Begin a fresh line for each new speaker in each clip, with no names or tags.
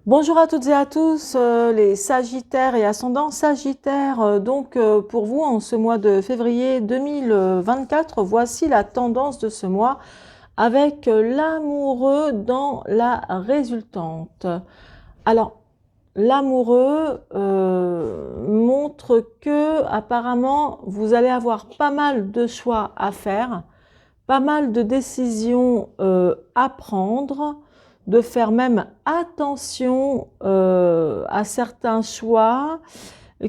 Bonjour à toutes et à tous, les Sagittaires et ascendants Sagittaires. Pour vous, en ce mois de février 2024, voici la tendance de ce mois avec l'amoureux dans la résultante. Alors, l'amoureux montre que apparemment vous allez avoir pas mal de choix à faire, pas mal de décisions à prendre, de faire même attention à certains choix.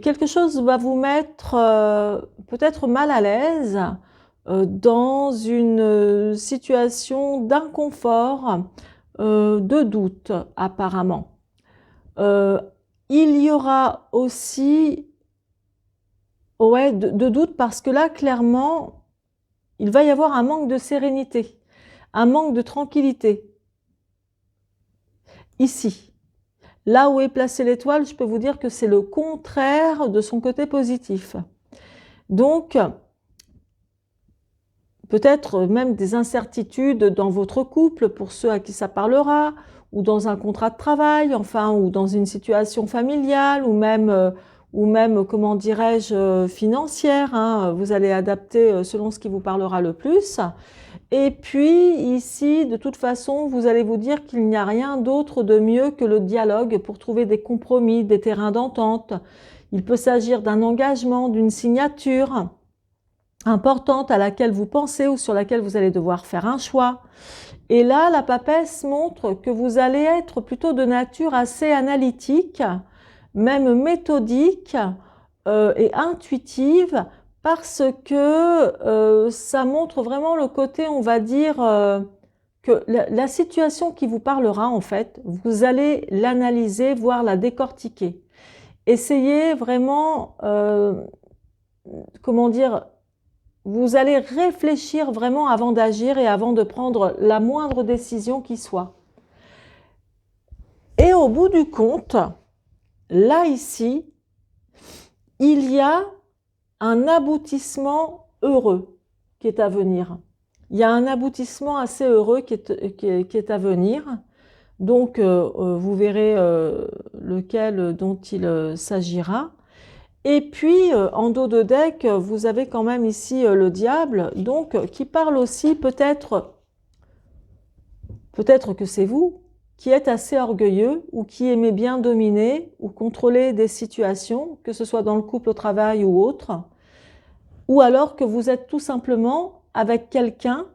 Quelque chose va vous mettre peut-être mal à l'aise dans une situation d'inconfort, de doute apparemment. Il y aura aussi de doute parce que là, clairement, il va y avoir un manque de sérénité, un manque de tranquillité. Ici, là où est placée l'étoile, je peux vous dire que c'est le contraire de son côté positif. Donc, peut-être même des incertitudes dans votre couple pour ceux à qui ça parlera, ou dans un contrat de travail, enfin, ou dans une situation familiale, ou même comment dirais-je, financière. Hein. Vous allez adapter selon ce qui vous parlera le plus. Et puis ici, de toute façon, vous allez vous dire qu'il n'y a rien d'autre de mieux que le dialogue pour trouver des compromis, des terrains d'entente. Il peut s'agir d'un engagement, d'une signature importante à laquelle vous pensez ou sur laquelle vous allez devoir faire un choix. Et là, la papesse montre que vous allez être plutôt de nature assez analytique, même méthodique et intuitive, parce que ça montre vraiment le côté, on va dire, que la situation qui vous parlera, en fait, vous allez l'analyser, voire la décortiquer. Essayez vraiment, comment dire, vous allez réfléchir vraiment avant d'agir et avant de prendre la moindre décision qui soit. Et au bout du compte, là, ici, il y a un aboutissement heureux qui est à venir. Il y a un aboutissement assez heureux qui est à venir. Donc, vous verrez lequel dont il s'agira. Et puis, en dos de deck, vous avez quand même ici le diable, donc qui parle aussi peut-être que c'est vous qui êtes assez orgueilleux ou qui aimez bien dominer ou contrôler des situations, que ce soit dans le couple, au travail ou autre, ou alors que vous êtes tout simplement avec quelqu'un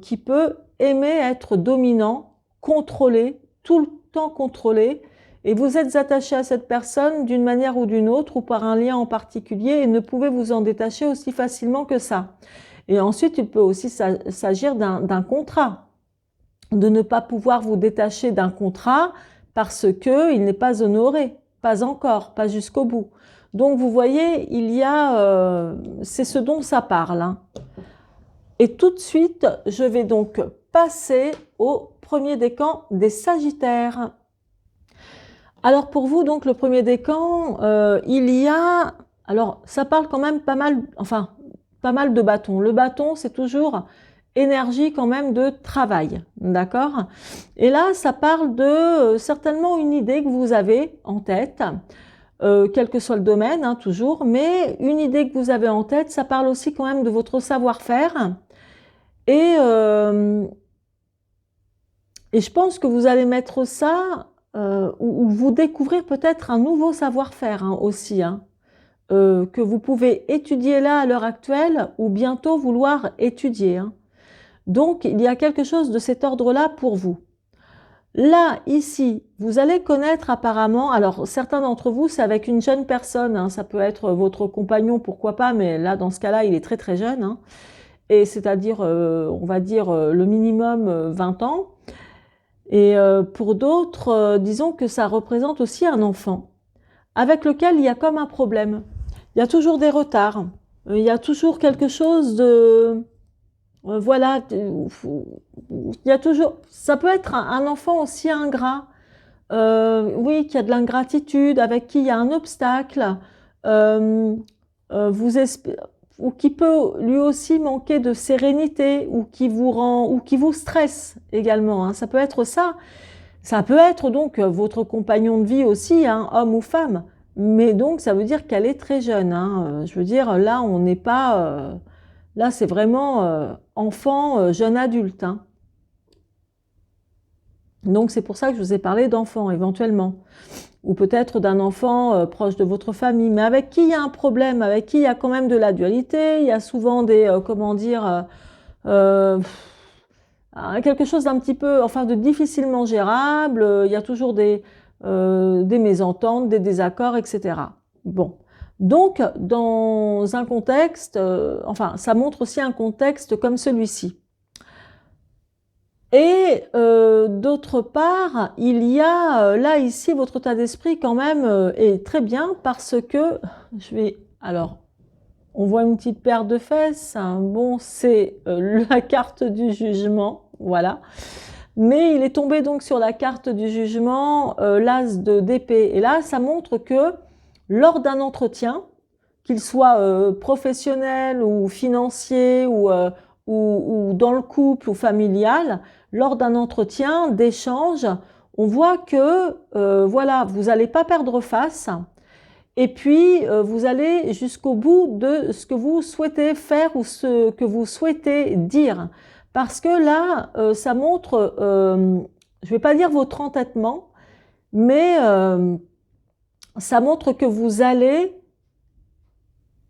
qui peut aimer être dominant, contrôlé, tout le temps contrôlé, et vous êtes attaché à cette personne d'une manière ou d'une autre ou par un lien en particulier et ne pouvez vous en détacher aussi facilement que ça. Et ensuite, il peut aussi s'agir d'un contrat, de ne pas pouvoir vous détacher d'un contrat parce qu'il n'est pas honoré, pas encore, pas jusqu'au bout. Donc vous voyez, il y a, c'est ce dont ça parle. Hein. Et tout de suite, je vais donc passer au premier décan des Sagittaires. Alors pour vous, donc le premier décan, il y a, alors ça parle quand même pas mal, enfin pas mal de bâtons. Le bâton, c'est toujours énergie quand même de travail, d'accord? Et là, ça parle de certainement une idée que vous avez en tête, quel que soit le domaine, hein, toujours, mais une idée que vous avez en tête, ça parle aussi quand même de votre savoir-faire. Et, euh, et je pense que vous allez mettre ça, ou vous découvrir peut-être un nouveau savoir-faire hein, aussi, hein, que vous pouvez étudier là à l'heure actuelle ou bientôt vouloir étudier. Hein. Donc, il y a quelque chose de cet ordre-là pour vous. Là, ici, vous allez connaître apparemment, alors certains d'entre vous, c'est avec une jeune personne, hein, ça peut être votre compagnon, pourquoi pas, mais là, dans ce cas-là, il est très très jeune, hein, et c'est-à-dire, on va dire, le minimum 20 ans. Et pour d'autres, disons que ça représente aussi un enfant, avec lequel il y a comme un problème. Il y a toujours des retards, il y a toujours quelque chose de... voilà, il y a toujours... Ça peut être un enfant aussi ingrat, oui, qui a de l'ingratitude, avec qui il y a un obstacle, euh, ou qui peut lui aussi manquer de sérénité, ou qui vous rend, ou qui vous stresse également. Hein. Ça peut être ça. Ça peut être donc votre compagnon de vie aussi, hein, homme ou femme, mais donc ça veut dire qu'elle est très jeune, hein. Je veux dire, là, on n'est pas... là, c'est vraiment enfant, jeune adulte, hein. Donc, c'est pour ça que je vous ai parlé d'enfant, éventuellement. Ou peut-être d'un enfant proche de votre famille, mais avec qui il y a un problème, avec qui il y a quand même de la dualité, il y a souvent des, comment dire, quelque chose d'un petit peu, enfin de difficilement gérable, il y a toujours des mésententes, des désaccords, etc. Bon, donc dans un contexte, enfin ça montre aussi un contexte comme celui-ci. Et d'autre part, il y a là ici votre état d'esprit quand même est très bien parce que je vais alors on voit une petite paire de fesses, hein. Bon, c'est la carte du jugement, voilà. Mais il est tombé donc sur la carte du jugement, l'as d'épée. Et là, ça montre que lors d'un entretien, qu'il soit professionnel ou financier ou dans le couple ou familial, lors d'un entretien, d'échange, on voit que voilà, vous n'allez pas perdre face. Et puis, vous allez jusqu'au bout de ce que vous souhaitez faire ou ce que vous souhaitez dire. Parce que là, ça montre, je ne vais pas dire votre entêtement, mais ça montre que vous allez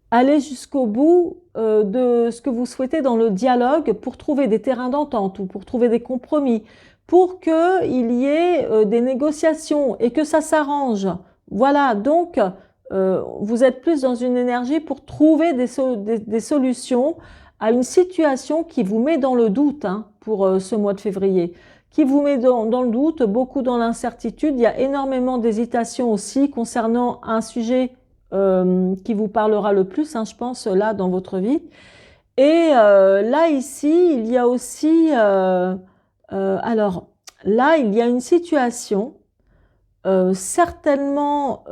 aller jusqu'au bout de ce que vous souhaitez dans le dialogue pour trouver des terrains d'entente ou pour trouver des compromis, pour qu'il y ait des négociations et que ça s'arrange. Voilà, donc vous êtes plus dans une énergie pour trouver des solutions à une situation qui vous met dans le doute, hein, pour ce mois de février, qui vous met dans le doute, beaucoup dans l'incertitude. Il y a énormément d'hésitation aussi concernant un sujet qui vous parlera le plus, hein, je pense, là, dans votre vie. Et là, ici, il y a aussi... alors, là, il y a une situation certainement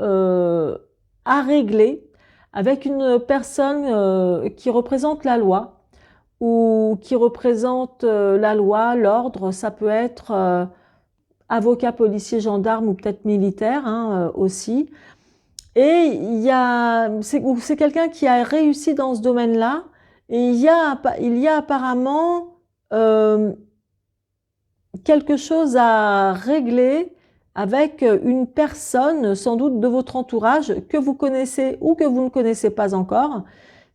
à régler avec une personne qui représente la loi ou qui représente la loi, l'ordre. Ça peut être avocat, policier, gendarme ou peut-être militaire, hein, aussi. Et c'est quelqu'un qui a réussi dans ce domaine-là. Et il y a apparemment quelque chose à régler avec une personne, sans doute de votre entourage, que vous connaissez ou que vous ne connaissez pas encore.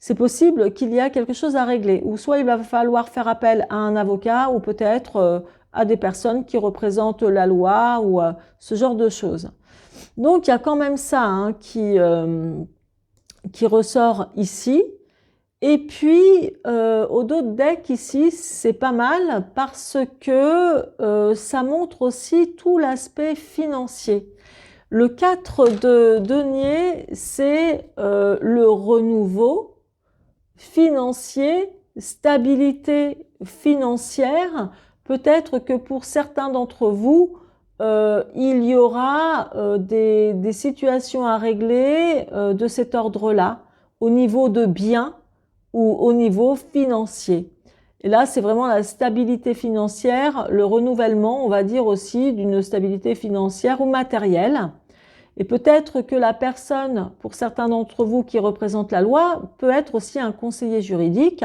C'est possible qu'il y a quelque chose à régler. Ou soit il va falloir faire appel à un avocat ou peut-être à des personnes qui représentent la loi ou ce genre de choses. Donc, il y a quand même ça, hein, qui ressort ici. Et puis, au dos de deck, ici, c'est pas mal parce que ça montre aussi tout l'aspect financier. Le 4 de denier, c'est le renouveau financier, stabilité financière. Peut-être que pour certains d'entre vous, il y aura des situations à régler de cet ordre-là, au niveau de biens ou au niveau financier. Et là, c'est vraiment la stabilité financière, le renouvellement, on va dire aussi, d'une stabilité financière ou matérielle. Et peut-être que la personne, pour certains d'entre vous qui représente la loi, peut être aussi un conseiller juridique,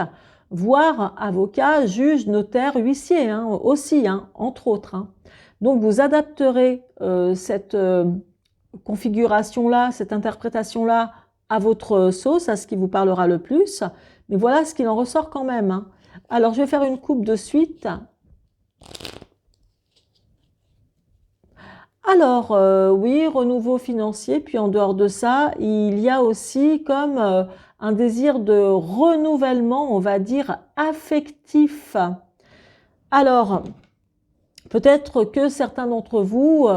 voire avocat, juge, notaire, huissier, hein, aussi, hein, entre autres, hein. Donc, vous adapterez cette configuration-là, cette interprétation-là à votre sauce, à ce qui vous parlera le plus. Mais voilà ce qu'il en ressort quand même, hein. Alors, je vais faire une coupe de suite. Alors, oui, renouveau financier, puis en dehors de ça, il y a aussi comme un désir de renouvellement, on va dire, affectif. Alors, peut-être que certains d'entre vous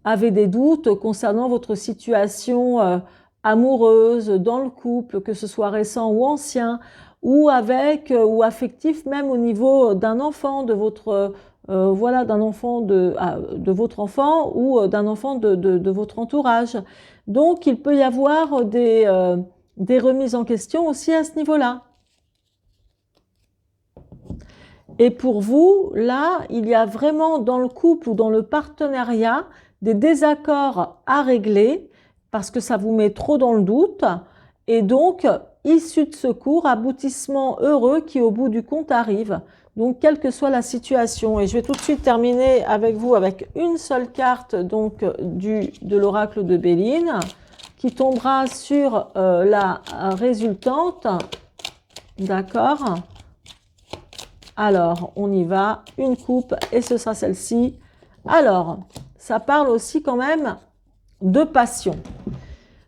avaient des doutes concernant votre situation amoureuse, dans le couple, que ce soit récent ou ancien, ou avec ou affectif même au niveau d'un enfant de votre voilà, d'un enfant de votre enfant ou d'un enfant de votre entourage. Donc il peut y avoir des remises en question aussi à ce niveau-là. Et pour vous, là, il y a vraiment dans le couple ou dans le partenariat des désaccords à régler parce que ça vous met trop dans le doute. Et donc, issue de secours, aboutissement heureux qui au bout du compte arrive. Donc, quelle que soit la situation. Et je vais tout de suite terminer avec vous avec une seule carte donc de l'oracle de Béline qui tombera sur la résultante. D'accord ? Alors, on y va, une coupe, et ce sera celle-ci. Alors, ça parle aussi quand même de passion.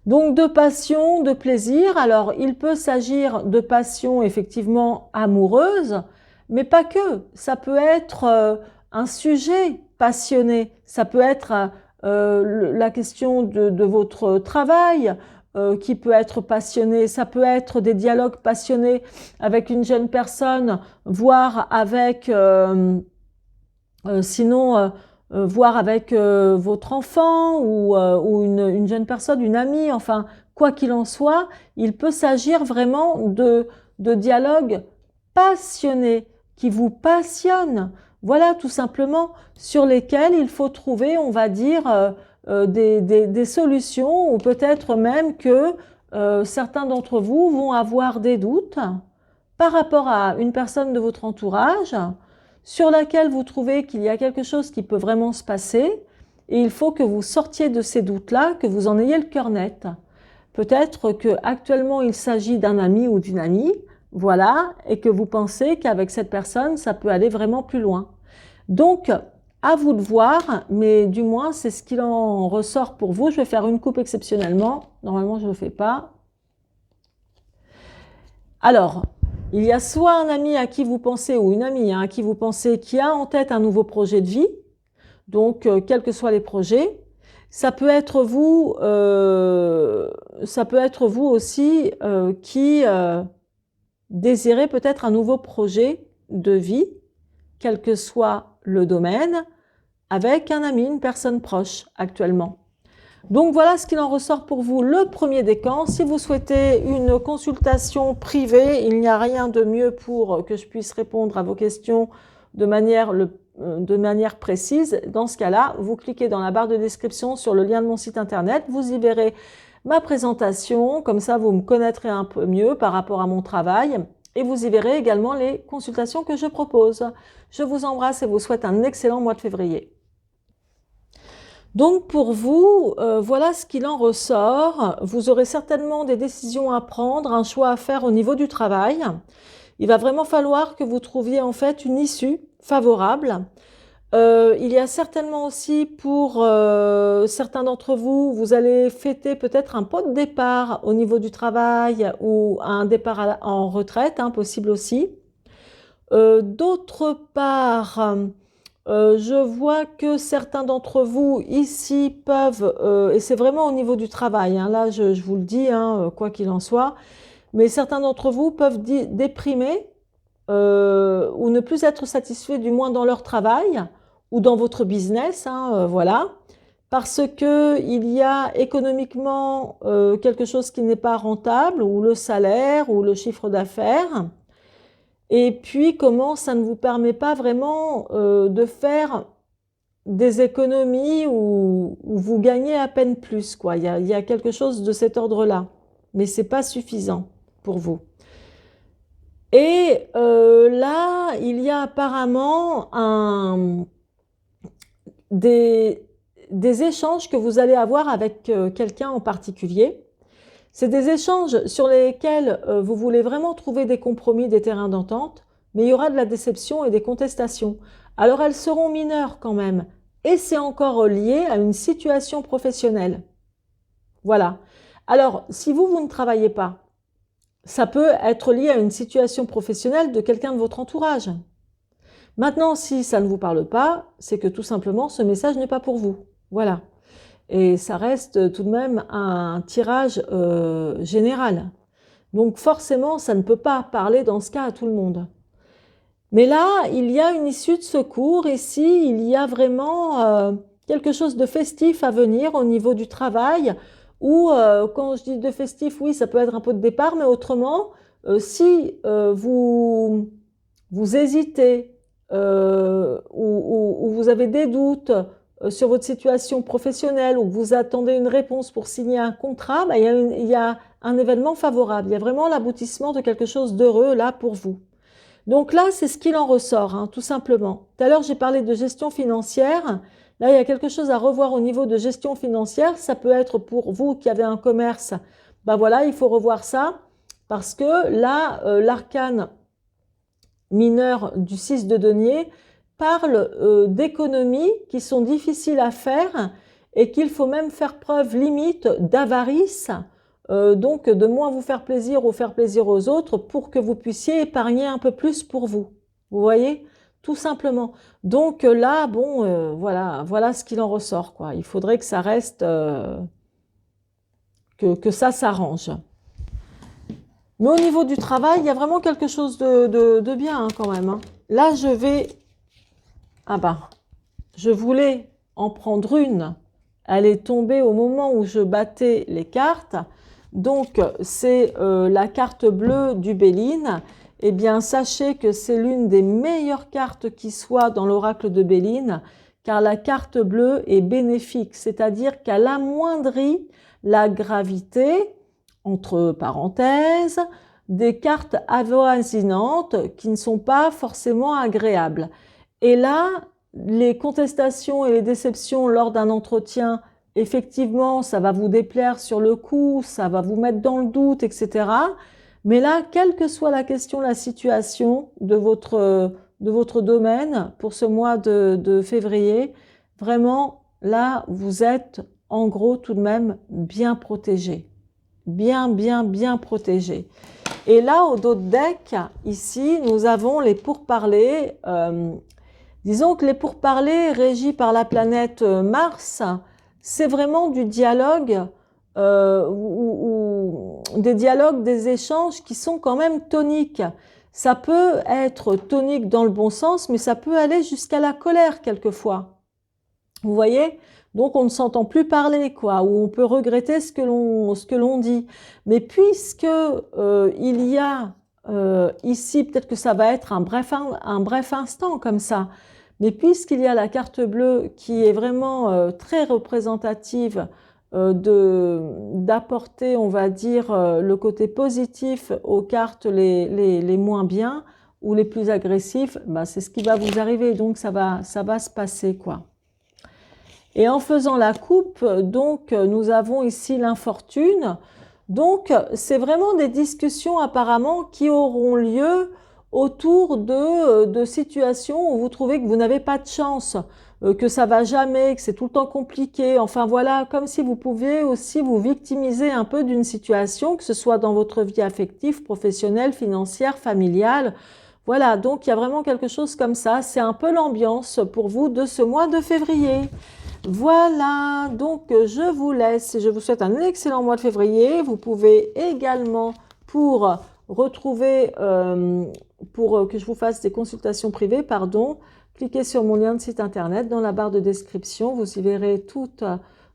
Donc, de passion, de plaisir. Alors, il peut s'agir de passion effectivement amoureuse, mais pas que. Ça peut être un sujet passionné. Ça peut être la question de votre travail, qui peut être passionné, ça peut être des dialogues passionnés avec une jeune personne, voire avec, voire avec votre enfant ou une jeune personne, une amie, enfin, quoi qu'il en soit, il peut s'agir vraiment de dialogues passionnés, qui vous passionnent. Voilà, tout simplement, sur lesquels il faut trouver, on va dire, des solutions ou peut-être même que certains d'entre vous vont avoir des doutes par rapport à une personne de votre entourage sur laquelle vous trouvez qu'il y a quelque chose qui peut vraiment se passer et il faut que vous sortiez de ces doutes-là, que vous en ayez le cœur net. Peut-être qu'actuellement il s'agit d'un ami ou d'une amie, voilà, et que vous pensez qu'avec cette personne, ça peut aller vraiment plus loin. Donc, à vous de voir, mais du moins, c'est ce qu'il en ressort pour vous. Je vais faire une coupe exceptionnellement. Normalement, je ne le fais pas. Alors, il y a soit un ami à qui vous pensez, ou une amie à qui vous pensez, qui a en tête un nouveau projet de vie. Donc, quels que soient les projets. Ça peut être vous aussi qui désirez peut-être un nouveau projet de vie, quel que soit le domaine, avec un ami, une personne proche actuellement. Donc voilà ce qu'il en ressort pour vous, le premier décan. Si vous souhaitez une consultation privée, il n'y a rien de mieux pour que je puisse répondre à vos questions de manière précise. Dans ce cas-là, vous cliquez dans la barre de description sur le lien de mon site internet, vous y verrez ma présentation, comme ça vous me connaîtrez un peu mieux par rapport à mon travail. Et vous y verrez également les consultations que je propose. Je vous embrasse et vous souhaite un excellent mois de février. Donc pour vous, voilà ce qu'il en ressort. Vous aurez certainement des décisions à prendre, un choix à faire au niveau du travail. Il va vraiment falloir que vous trouviez en fait une issue favorable. Il y a certainement aussi pour certains d'entre vous, vous allez fêter peut-être un pot de départ au niveau du travail ou un départ en retraite, possible aussi. D'autre part, je vois que certains d'entre vous ici peuvent, et c'est vraiment au niveau du travail, là je vous le dis, quoi qu'il en soit, mais certains d'entre vous peuvent déprimer ou ne plus être satisfaits du moins dans leur travail ou dans votre business, voilà, parce que il y a économiquement quelque chose qui n'est pas rentable, ou le salaire, ou le chiffre d'affaires. Et puis, comment ça ne vous permet pas vraiment de faire des économies où vous gagnez à peine plus, quoi. Il y a quelque chose de cet ordre-là, mais c'est pas suffisant pour vous. Et là, il y a apparemment des échanges que vous allez avoir avec quelqu'un en particulier. C'est des échanges sur lesquels vous voulez vraiment trouver des compromis, des terrains d'entente, mais il y aura de la déception et des contestations. Alors elles seront mineures quand même, et c'est encore lié à une situation professionnelle. Voilà. Alors, si vous ne travaillez pas, ça peut être lié à une situation professionnelle de quelqu'un de votre entourage. Maintenant, si ça ne vous parle pas, c'est que tout simplement, ce message n'est pas pour vous. Voilà. Et ça reste tout de même un tirage général. Donc forcément, ça ne peut pas parler dans ce cas à tout le monde. Mais là, il y a une issue de secours. Ici, il y a vraiment quelque chose de festif à venir au niveau du travail. Ou quand je dis de festif, oui, ça peut être un pot de départ, mais autrement, si vous hésitez où vous avez des doutes sur votre situation professionnelle, ou vous attendez une réponse pour signer un contrat, bah, il y a un événement favorable. Il y a vraiment l'aboutissement de quelque chose d'heureux là pour vous. Donc là, c'est ce qu'il en ressort, hein, tout simplement. Tout à l'heure, j'ai parlé de gestion financière. Là, il y a quelque chose à revoir au niveau de gestion financière. Ça peut être pour vous qui avez un commerce. Ben voilà, il faut revoir ça parce que là, l'arcane mineur du 6 de denier parle d'économies qui sont difficiles à faire et qu'il faut même faire preuve limite d'avarice, donc de moins vous faire plaisir ou faire plaisir aux autres pour que vous puissiez épargner un peu plus pour vous. Vous voyez? Tout simplement. Donc là, bon, voilà ce qu'il en ressort, quoi. Il faudrait que ça reste, que ça s'arrange. Mais au niveau du travail, il y a vraiment quelque chose de bien hein, quand même. Hein. Là, je vais... Ah bah, je voulais en prendre une. Elle est tombée au moment où je battais les cartes. Donc, c'est la carte bleue du Béline. Eh bien, sachez que c'est l'une des meilleures cartes qui soit dans l'oracle de Béline, car la carte bleue est bénéfique, c'est-à-dire qu'elle amoindrit la gravité, entre parenthèses, des cartes avoisinantes qui ne sont pas forcément agréables. Et là, les contestations et les déceptions lors d'un entretien, effectivement, ça va vous déplaire sur le coup, ça va vous mettre dans le doute, etc. Mais là, quelle que soit la question, la situation de votre domaine pour ce mois de février, vraiment, là, vous êtes en gros tout de même bien protégé. Bien protégé. Et là, au dos de deck, ici, nous avons les pourparlers. Disons que les pourparlers régis par la planète Mars, c'est vraiment du dialogue ou des dialogues, des échanges qui sont quand même toniques. Ça peut être tonique dans le bon sens, mais ça peut aller jusqu'à la colère quelquefois. Vous voyez ? Donc on ne s'entend plus parler, quoi, ou on peut regretter ce que l'on dit. Mais puisque il y a ici, peut-être que ça va être un bref instant comme ça, mais puisqu'il y a la carte bleue qui est vraiment très représentative d'apporter, on va dire, le côté positif aux cartes les moins bien ou les plus agressifs, bah, c'est ce qui va vous arriver. Donc ça va se passer, quoi. Et en faisant la coupe, donc, nous avons ici l'infortune. Donc, c'est vraiment des discussions apparemment qui auront lieu autour de situations où vous trouvez que vous n'avez pas de chance, que ça va jamais, que c'est tout le temps compliqué. Enfin voilà, comme si vous pouviez aussi vous victimiser un peu d'une situation, que ce soit dans votre vie affective, professionnelle, financière, familiale. Voilà, donc il y a vraiment quelque chose comme ça. C'est un peu l'ambiance pour vous de ce mois de février. Voilà, donc je vous laisse et je vous souhaite un excellent mois de février. Vous pouvez également, pour retrouver, pour que je vous fasse des consultations privées, pardon, cliquez sur mon lien de site internet dans la barre de description. Vous y verrez toute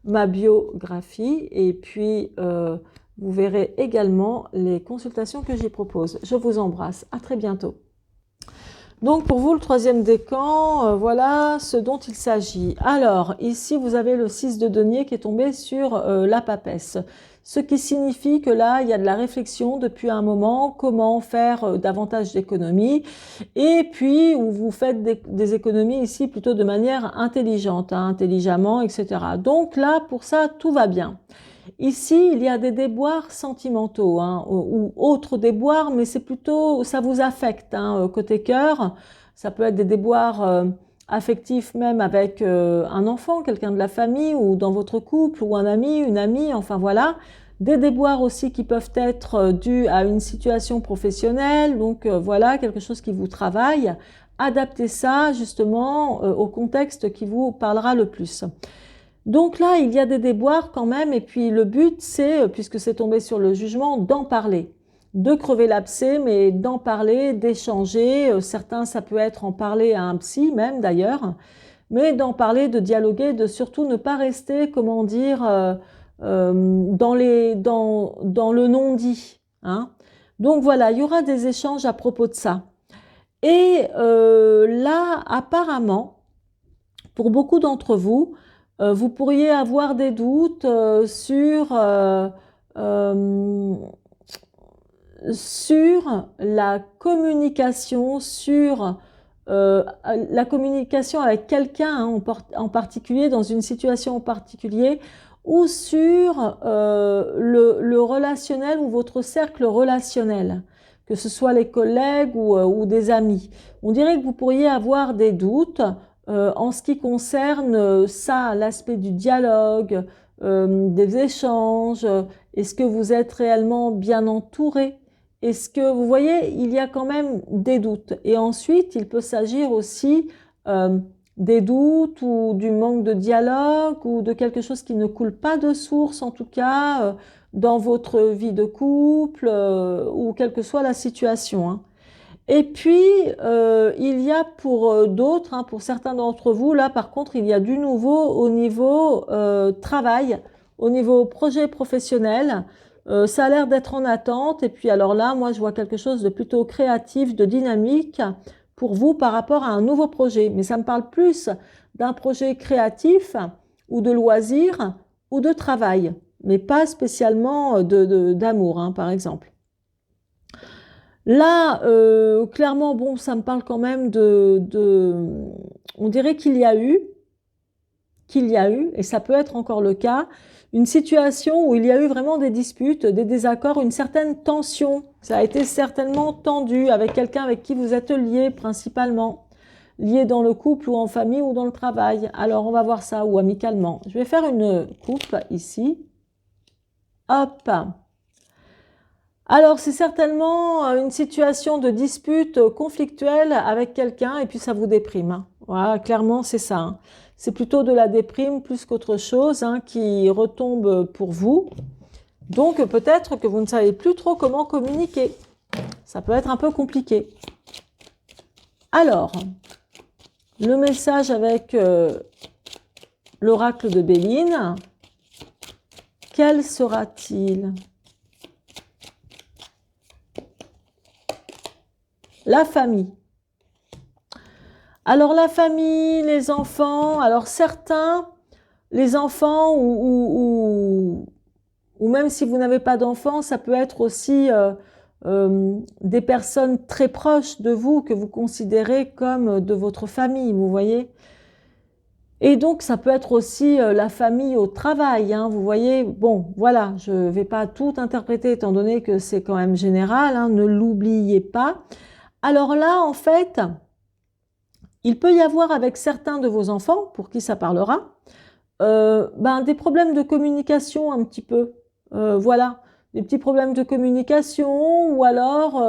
ma biographie et puis vous verrez également les consultations que j'y propose. Je vous embrasse, à très bientôt. Donc pour vous, le troisième décan, voilà ce dont il s'agit. Alors, ici, vous avez le 6 de denier qui est tombé sur la papesse. Ce qui signifie que là, il y a de la réflexion depuis un moment, comment faire davantage d'économies. Et puis, où vous faites des économies ici plutôt de manière intelligente, hein, intelligemment, etc. Donc là, pour ça, tout va bien. Ici, il y a des déboires sentimentaux hein, ou autres déboires, mais c'est plutôt, ça vous affecte hein, côté cœur. Ça peut être des déboires affectifs même avec un enfant, quelqu'un de la famille ou dans votre couple ou un ami, une amie, enfin voilà. Des déboires aussi qui peuvent être dus à une situation professionnelle, donc voilà, quelque chose qui vous travaille. Adaptez ça justement au contexte qui vous parlera le plus. Donc là, il y a des déboires quand même, et puis le but, c'est, puisque c'est tombé sur le jugement, d'en parler. De crever l'abcès, mais d'en parler, d'échanger. Certains, ça peut être en parler à un psy même d'ailleurs, mais d'en parler, de dialoguer, de surtout ne pas rester, comment dire, dans le non-dit. Hein. Donc voilà, il y aura des échanges à propos de ça. Et là, apparemment, pour beaucoup d'entre vous, vous pourriez avoir des doutes sur la communication, sur la communication avec quelqu'un hein, en particulier, dans une situation en particulier, ou sur le relationnel ou votre cercle relationnel, que ce soit les collègues ou des amis. On dirait que vous pourriez avoir des doutes en ce qui concerne ça, l'aspect du dialogue, des échanges. Est-ce que vous êtes réellement bien entouré? Est-ce que vous voyez, il y a quand même des doutes. Et ensuite, il peut s'agir aussi des doutes ou du manque de dialogue ou de quelque chose qui ne coule pas de source, en tout cas, dans votre vie de couple ou quelle que soit la situation. Hein. Et puis, il y a pour d'autres, hein, pour certains d'entre vous, là par contre, il y a du nouveau au niveau travail, au niveau projet professionnel. Ça a l'air d'être en attente. Et puis alors là, moi, je vois quelque chose de plutôt créatif, de dynamique pour vous par rapport à un nouveau projet. Mais ça me parle plus d'un projet créatif ou de loisir ou de travail, mais pas spécialement d'amour, hein, par exemple. Là, clairement, bon, ça me parle quand même on dirait qu'il y a eu, et ça peut être encore le cas, une situation où il y a eu vraiment des disputes, des désaccords, une certaine tension. Ça a été certainement tendu avec quelqu'un avec qui vous êtes lié principalement, lié dans le couple ou en famille ou dans le travail. Alors, on va voir ça, ou amicalement. Je vais faire une coupe ici. Hop. Alors, c'est certainement une situation de dispute conflictuelle avec quelqu'un et puis ça vous déprime. Hein. Voilà, clairement, c'est ça. Hein. C'est plutôt de la déprime plus qu'autre chose hein, qui retombe pour vous. Donc, peut-être que vous ne savez plus trop comment communiquer. Ça peut être un peu compliqué. Alors, le message avec l'oracle de Béline, quel sera-t-il ? La famille. Alors la famille, les enfants, alors certains, les enfants ou même si vous n'avez pas d'enfants, ça peut être aussi des personnes très proches de vous que vous considérez comme de votre famille, vous voyez. Et donc ça peut être aussi la famille au travail, hein, vous voyez. Bon, voilà, je ne vais pas tout interpréter étant donné que c'est quand même général, hein, ne l'oubliez pas. Alors là, en fait, il peut y avoir avec certains de vos enfants, pour qui ça parlera, des problèmes de communication un petit peu. Voilà, des petits problèmes de communication ou alors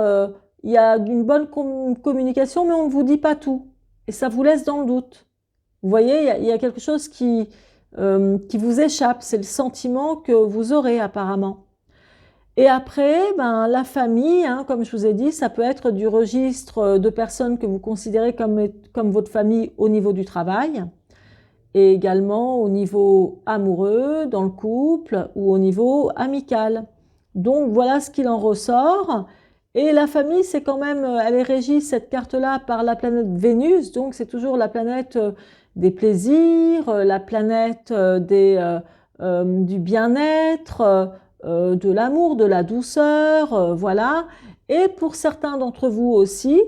il y a une bonne communication mais on ne vous dit pas tout et ça vous laisse dans le doute. Vous voyez, il y a quelque chose qui vous échappe, c'est le sentiment que vous aurez apparemment. Et après, la famille, hein, comme je vous ai dit, ça peut être du registre de personnes que vous considérez comme votre famille au niveau du travail et également au niveau amoureux, dans le couple ou au niveau amical. Donc voilà ce qu'il en ressort. Et la famille, c'est quand même, elle est régie, cette carte-là, par la planète Vénus, donc c'est toujours la planète des plaisirs, la planète du bien-être, de l'amour, de la douceur, voilà. Et pour certains d'entre vous aussi,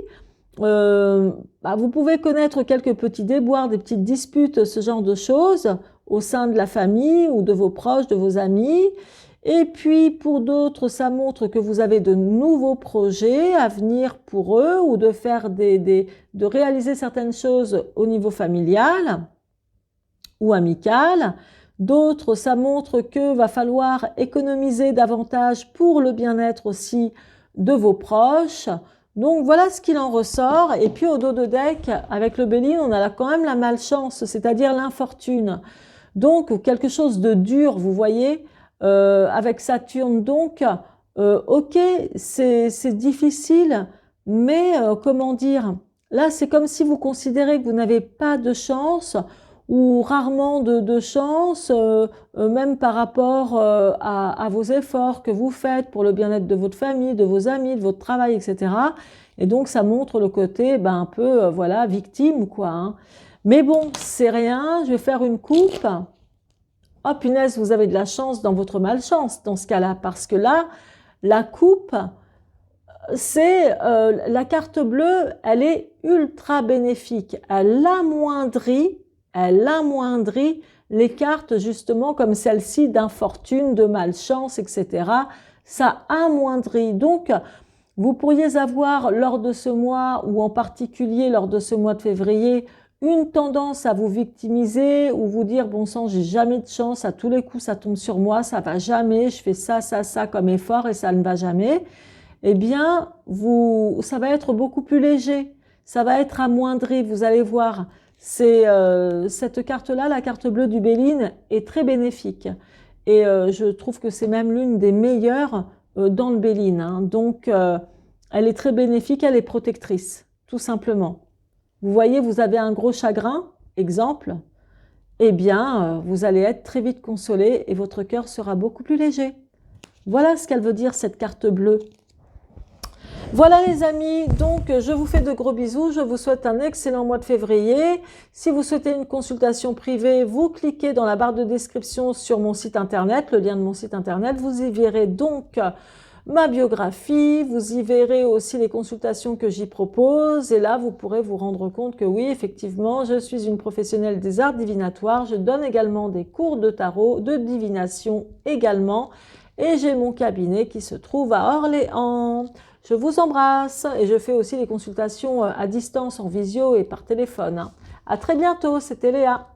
vous pouvez connaître quelques petits déboires, des petites disputes, ce genre de choses au sein de la famille ou de vos proches, de vos amis. Et puis pour d'autres, ça montre que vous avez de nouveaux projets à venir pour eux ou de faire de réaliser certaines choses au niveau familial ou amical. D'autres, ça montre que va falloir économiser davantage pour le bien-être aussi de vos proches. Donc voilà ce qu'il en ressort. Et puis au dos de deck, avec le Béline, on a quand même la malchance, c'est-à-dire l'infortune. Donc quelque chose de dur, vous voyez, avec Saturne. Donc, ok, c'est difficile, mais comment dire, là c'est comme si vous considérez que vous n'avez pas de chance ou rarement de chance, même par rapport à vos efforts que vous faites pour le bien-être de votre famille, de vos amis, de votre travail, etc. Et donc, ça montre le côté un peu, voilà, victime, quoi. Hein. Mais bon, c'est rien, je vais faire une coupe. Oh punaise, vous avez de la chance dans votre malchance dans ce cas-là, parce que là, la coupe, c'est la carte bleue, elle est ultra bénéfique. Elle amoindrit les cartes justement comme celle-ci d'infortune, de malchance, etc. Ça amoindrit. Donc, vous pourriez avoir lors de ce mois, ou en particulier lors de ce mois de février, une tendance à vous victimiser ou vous dire bon sang, j'ai jamais de chance, à tous les coups ça tombe sur moi, ça va jamais, je fais ça comme effort et ça ne va jamais. Eh bien, ça va être beaucoup plus léger, ça va être amoindri, vous allez voir. Cette carte-là, la carte bleue du Béline, est très bénéfique. Et je trouve que c'est même l'une des meilleures dans le Béline. Hein. Donc, elle est très bénéfique, elle est protectrice, tout simplement. Vous voyez, vous avez un gros chagrin, exemple, eh bien, vous allez être très vite consolé et votre cœur sera beaucoup plus léger. Voilà ce qu'elle veut dire, cette carte bleue. Voilà les amis, donc je vous fais de gros bisous, je vous souhaite un excellent mois de février. Si vous souhaitez une consultation privée, vous cliquez dans la barre de description sur mon site internet, le lien de mon site internet, vous y verrez donc ma biographie, vous y verrez aussi les consultations que j'y propose et là vous pourrez vous rendre compte que oui, effectivement, je suis une professionnelle des arts divinatoires, je donne également des cours de tarot, de divination également et j'ai mon cabinet qui se trouve à Orléans. Je vous embrasse et je fais aussi les consultations à distance, en visio et par téléphone. À très bientôt, c'était Léa.